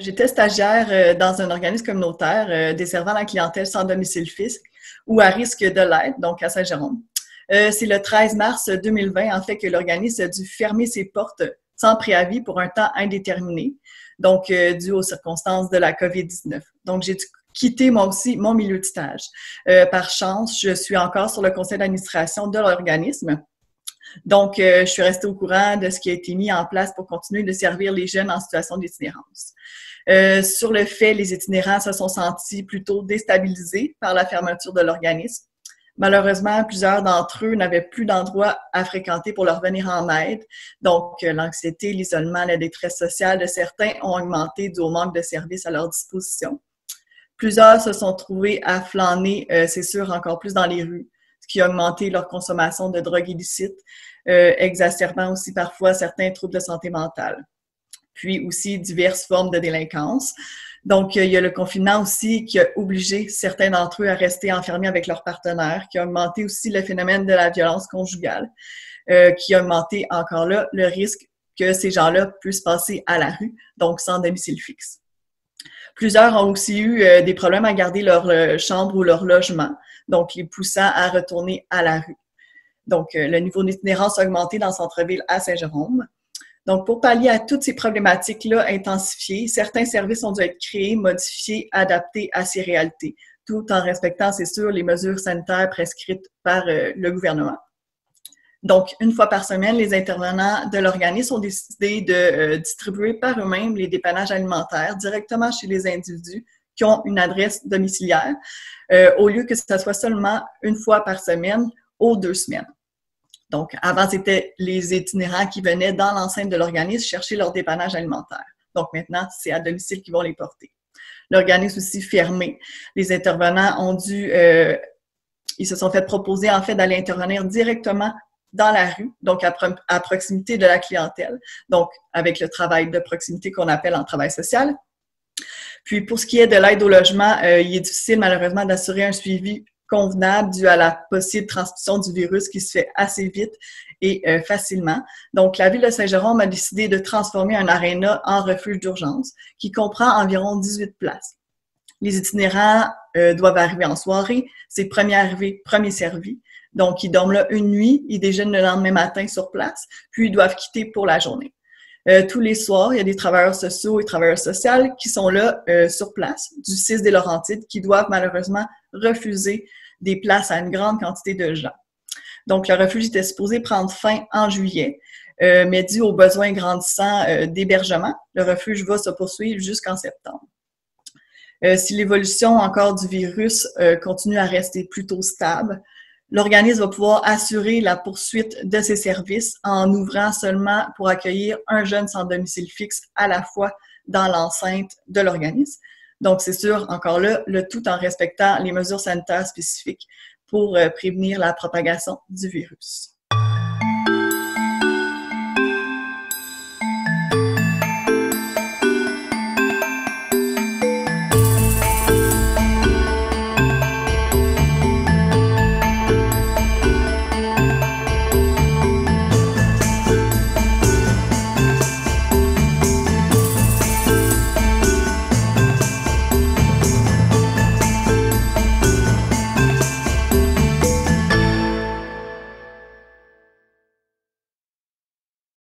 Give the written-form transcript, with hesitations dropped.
J'étais stagiaire dans un organisme communautaire desservant la clientèle sans domicile fixe ou à risque de l'être, donc à Saint-Jérôme. C'est le 13 mars 2020, en fait, que l'organisme a dû fermer ses portes sans préavis pour un temps indéterminé, donc dû aux circonstances de la COVID-19. Donc, j'ai dû quitter moi aussi mon milieu de stage. Par chance, je suis encore sur le conseil d'administration de l'organisme. Donc, je suis restée au courant de ce qui a été mis en place pour continuer de servir les jeunes en situation d'itinérance. Sur le fait, les itinérants se sont sentis plutôt déstabilisés par la fermeture de l'organisme. Malheureusement, plusieurs d'entre eux n'avaient plus d'endroit à fréquenter pour leur venir en aide. Donc, l'anxiété, l'isolement, la détresse sociale de certains ont augmenté dû au manque de services à leur disposition. Plusieurs se sont trouvés à flâner, c'est sûr, encore plus dans les rues, ce qui a augmenté leur consommation de drogues illicites, exacerbant aussi parfois certains troubles de santé mentale. Puis aussi diverses formes de délinquance. Donc, il y a le confinement aussi qui a obligé certains d'entre eux à rester enfermés avec leurs partenaires, qui a augmenté aussi le phénomène de la violence conjugale, qui a augmenté encore là le risque que ces gens-là puissent passer à la rue, donc sans domicile fixe. Plusieurs ont aussi eu des problèmes à garder leur chambre ou leur logement, donc les poussant à retourner à la rue. Donc, le niveau d'itinérance a augmenté dans le centre-ville à Saint-Jérôme. Donc, pour pallier à toutes ces problématiques-là intensifiées, certains services ont dû être créés, modifiés, adaptés à ces réalités, tout en respectant, c'est sûr, les mesures sanitaires prescrites par le gouvernement. Donc, une fois par semaine, les intervenants de l'organisme ont décidé de distribuer par eux-mêmes les dépannages alimentaires directement chez les individus qui ont une adresse domiciliaire, au lieu que ce soit seulement une fois par semaine aux 2 semaines. Donc, avant, c'était les itinérants qui venaient dans l'enceinte de l'organisme chercher leur dépannage alimentaire. Donc, maintenant, c'est à domicile qu'ils vont les porter. L'organisme aussi fermé. Les intervenants ont dû, ils se sont fait proposer, en fait, d'aller intervenir directement dans la rue, donc à proximité de la clientèle, donc avec le travail de proximité qu'on appelle en travail social. Puis, pour ce qui est de l'aide au logement, il est difficile, malheureusement, d'assurer un suivi convenable dû à la possible transmission du virus qui se fait assez vite et facilement. Donc, la Ville de Saint-Jérôme a décidé de transformer un aréna en refuge d'urgence qui comprend environ 18 places. Les itinérants doivent arriver en soirée. C'est premier arrivé, premier servi. Donc, ils dorment là une nuit, ils déjeunent le lendemain matin sur place, puis ils doivent quitter pour la journée. Tous les soirs, il y a des travailleurs sociaux et travailleurs sociales qui sont là sur place, du 6 des Laurentides, qui doivent malheureusement refuser des places à une grande quantité de gens. Donc, le refuge était supposé prendre fin en juillet, mais dû aux besoins grandissants d'hébergement, le refuge va se poursuivre jusqu'en septembre. Si l'évolution encore du virus continue à rester plutôt stable, l'organisme va pouvoir assurer la poursuite de ses services en ouvrant seulement pour accueillir un jeune sans domicile fixe à la fois dans l'enceinte de l'organisme. Donc, c'est sûr, encore là, le tout en respectant les mesures sanitaires spécifiques pour prévenir la propagation du virus.